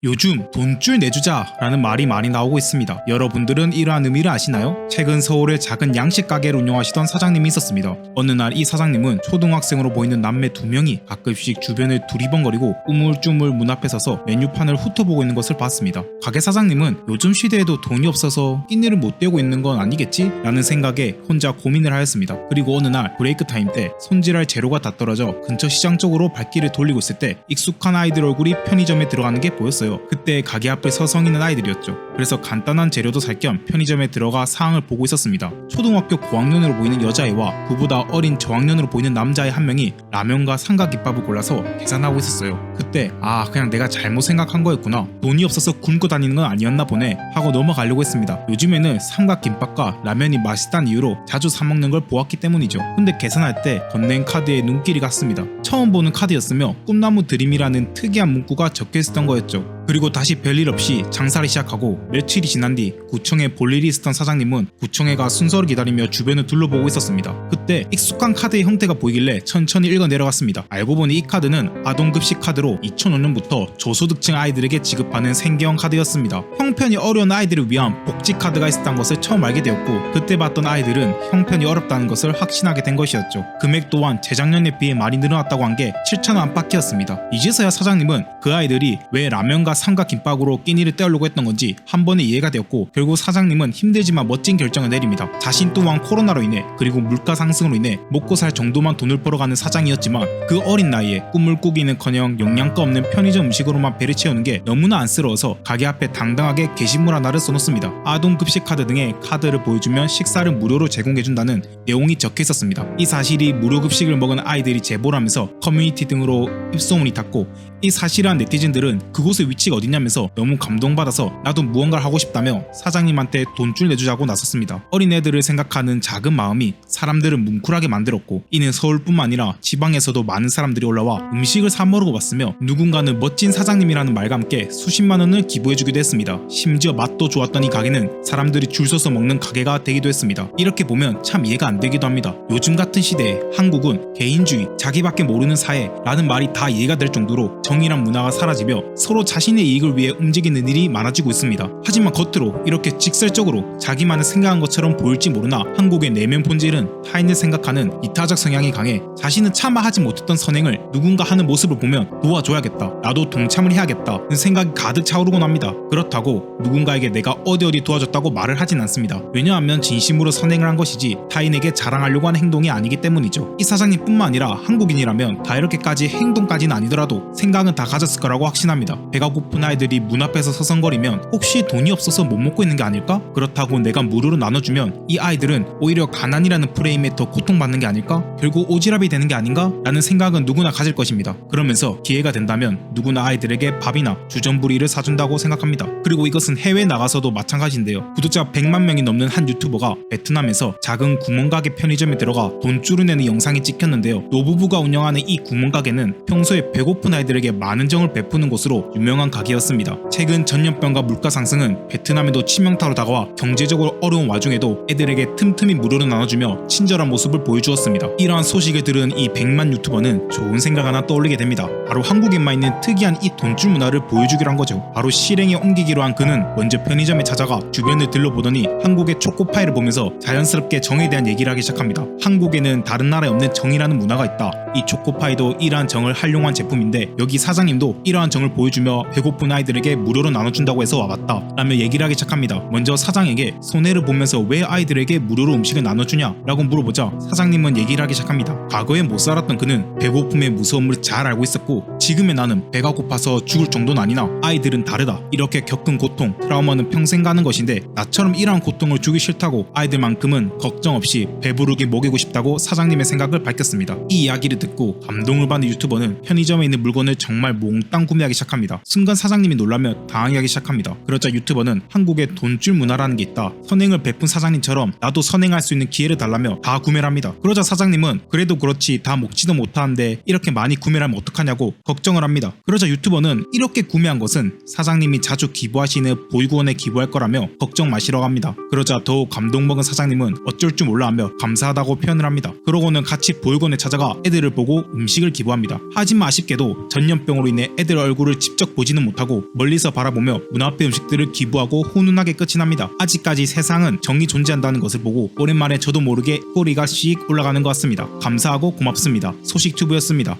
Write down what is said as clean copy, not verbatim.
요즘 돈줄 내주자 라는 말이 많이 나오고 있습니다. 여러분들은 이러한 의미를 아시나요? 최근 서울의 작은 양식 가게를 운영하시던 사장님이 있었습니다. 어느 날 이 사장님은 초등학생으로 보이는 남매 2명이 가끔씩 주변을 두리번거리고 우물쭈물 문 앞에 서서 메뉴판을 훑어보고 있는 것을 봤습니다. 가게 사장님은 요즘 시대에도 돈이 없어서 끼니를 못 떼고 있는 건 아니겠지? 라는 생각에 혼자 고민을 하였습니다. 그리고 어느 날 브레이크 타임 때 손질할 재료가 다 떨어져 근처 시장 쪽으로 발길을 돌리고 있을 때 익숙한 아이들 얼굴이 편의점에 들어가는 게 보였어요. 그때 가게 앞에 서성이는 아이들이었죠. 그래서 간단한 재료도 살 겸 편의점에 들어가 사항을 보고 있었습니다. 초등학교 고학년으로 보이는 여자애와 그보다 어린 저학년으로 보이는 남자애 한 명이 라면과 삼각김밥을 골라서 계산하고 있었어요. 그때 그냥 내가 잘못 생각한 거였구나, 돈이 없어서 굶고 다니는 건 아니었나 보네 하고 넘어가려고 했습니다. 요즘에는 삼각김밥과 라면이 맛있다는 이유로 자주 사 먹는 걸 보았기 때문이죠. 근데 계산할 때 건넨 카드에 눈길이 갔습니다. 처음 보는 카드였으며 꿈나무 드림이라는 특이한 문구가 적혀있었던 거였죠. 그리고 다시 별일 없이 장사를 시작하고 며칠이 지난 뒤 구청에 볼 일이 있었던 사장님은 구청에 가 순서를 기다리며 주변을 둘러보고 있었습니다. 그때 익숙한 카드의 형태가 보이길래 천천히 읽어 내려갔습니다. 알고 보니 이 카드는 아동급식 카드로 2005년부터 저소득층 아이들에게 지급하는 생계형 카드였습니다. 형편이 어려운 아이들을 위한 복지 카드가 있었다는 것을 처음 알게 되었고, 그때 봤던 아이들은 형편이 어렵다는 것을 확신하게 된 것이었죠. 금액 또한 재작년에 비해 많이 늘어났다고 한 게 7,000원 안팎이었습니다. 이제서야 사장님은 그 아이들이 왜 라면과 삼각김밥으로 끼니를 때우려고 했던 건지 한 번에 이해가 되었고, 결국 사장님은 힘들지만 멋진 결정을 내립니다. 자신 또한 코로나로 인해 그리고 물가 상승으로 인해 먹고 살 정도만 돈을 벌어가는 사장이었지만 그 어린 나이에 꿈을 꾸기는커녕 영양가 없는 편의점 음식으로만 배를 채우는 게 너무나 안쓰러워서 가게 앞에 당당하게 게시물 하나를 써놓습니다. 아동급식 카드 등의 카드를 보여주면 식사를 무료로 제공해준다는 내용이 적혀 있었습니다. 이 사실이 무료급식을 먹은 아이들이 제보를 하면서 커뮤니티 등으로 입소문이 탔고, 이 사실을 한 네티즌들은 그곳의 위치가 어디냐면서 너무 감동받아서 나도 무언가를 하고 싶다며 사장님한테 돈줄 내주자고 나섰습니다. 어린애들을 생각하는 작은 마음이 사람들을 뭉클하게 만들었고, 이는 서울뿐만 아니라 지방에서도 많은 사람들이 올라와 음식을 사 먹으러 왔으며 누군가는 멋진 사장님이라는 말과 함께 수십만 원을 기부해주기도 했습니다. 심지어 맛도 좋았던 이 가게는 사람들이 줄 서서 먹는 가게가 되기도 했습니다. 이렇게 보면 참 이해가 안 되기도 합니다. 요즘 같은 시대에 한국은 개인주의, 자기밖에 모르는 사회라는 말이 다 이해가 될 정도로 정의란 문화가 사라지며 서로 자신의 이익을 위해 움직이는 일이 많아지고 있습니다. 하지만 겉으로 이렇게 직설적으로 자기만을 생각한 것처럼 보일지 모르나 한국의 내면 본질은 타인을 생각하는 이타적 성향이 강해 자신은 차마 하지 못했던 선행을 누군가 하는 모습을 보면 도와줘야겠다, 나도 동참을 해야겠다는 생각이 가득 차오르곤 합니다. 그렇다고 누군가에게 내가 어디 도와줬다고 말을 하진 않습니다. 왜냐하면 진심으로 선행을 한 것이지 타인에게 자랑하려고 하는 행동이 아니기 때문이죠. 이 사장님뿐만 아니라 한국인이라면 다 이렇게까지 행동까지는 아니더라도 생각은 다 가졌을 거라고 확신합니다. 배가 고픈 아이들이 문 앞에서 서성거리면 혹시 돈이 없어서 못 먹고 있는 게 아닐까? 그렇다고 내가 무료로 나눠주면 이 아이들은 오히려 가난이라는 프레임에 더 고통받는 게 아닐까? 결국 오지랖이 되는 게 아닌가? 라는 생각은 누구나 가질 것입니다. 그러면서 기회가 된다면 누구나 아이들에게 밥이나 주전부리를 사준다고 생각합니다. 그리고 이것은 해외에 나가서도 마찬가지인데요. 구독자 100만 명이 넘는 한 유튜버가 베트남에서 작은 구멍가게 편의점에 들어가 돈줄을 내는 영상이 찍혔는데요. 노부부가 운영하는 이 구멍가게는 평소에 배고픈 아이들에게 많은 정을 베푸는 곳으로 유명한 가게였습니다. 최근 전염병과 물가 상승은 베트남에도 치명타로 다가와 경제적으로 어려운 와중에도 애들에게 틈틈이 무료로 나눠주며 친절한 모습을 보여주었습니다. 이러한 소식을 들은 이 100만 유튜버는 좋은 생각 하나 떠올리게 됩니다. 바로 한국에만 있는 특이한 이 돈줄 문화를 보여주기로 한 거죠. 바로 실행에 옮기기로 한 그는 먼저 편의점에 찾아가 주변을 들러보더니 한국의 초코파이를 보면서 자연스럽게 정에 대한 얘기를 하기 시작합니다. 한국에는 다른 나라에 없는 정이라는 문화가 있다. 이 초코파이도 이러한 정을 활용한 제품인데 여기 사장님도 이러한 정을 보여주며 배고픈 아이들에게 무료로 나눠준다고 해서 와봤다 라며 얘기를 하기 시작합니다. 먼저 사장에게 손해를 보면서 왜 아이들에게 무료로 음식을 나눠주냐 라고 물어보자 사장님은 얘기를 하기 시작합니다. 과거에 못 살았던 그는 배고픔의 무서움을 잘 알고 있었고, 지금의 나는 배가 고파서 죽을 정도는 아니나 아이들은 다르다. 이렇게 겪은 고통, 트라우마는 평생 가는 것인데 나처럼 이러한 고통을 주기 싫다고 아이들만큼은 걱정 없이 배부르게 먹이고 싶다고 사장님의 생각을 밝혔습니다. 이 이야기를 듣고 감동을 받는 유튜버는 편의점에 있는 물건을 정말 몽땅 구매하기 시작합니다. 순간 사장님이 놀라며 당황하기 시작합니다. 그러자 유튜버는 한국에 돈줄 문화라는 게 있다, 선행을 베푼 사장님처럼 나도 선행할 수 있는 기회를 달라며 다 구매를 합니다. 그러자 사장님은 그래도 그렇지 다 먹지도 못하는데 이렇게 많이 구매를 하면 어떡하냐고 걱정을 합니다. 그러자 유튜버는 이렇게 구매한 것은 사장님이 자주 기부하시는 보육원에 기부할 거라며 걱정 마시라고 합니다. 그러자 더욱 감동먹은 사장님은 어쩔 줄 몰라 하며 감사하다고 표현을 합니다. 그러고는 같이 보육원에 찾아가 애들을 보고 음식을 기부합니다. 하지만 아쉽게도 전염병으로 인해 애들 얼굴을 직접 보지는 먹지는 못하고 멀리서 바라보며 문 앞의 음식들을 기부하고 훈훈하게 끝이 납니다. 아직까지 세상은 정이 존재한다는 것을 보고 오랜만에 저도 모르게 꼬리가 씩 올라가는 것 같습니다. 감사하고 고맙습니다. 소식튜브였습니다.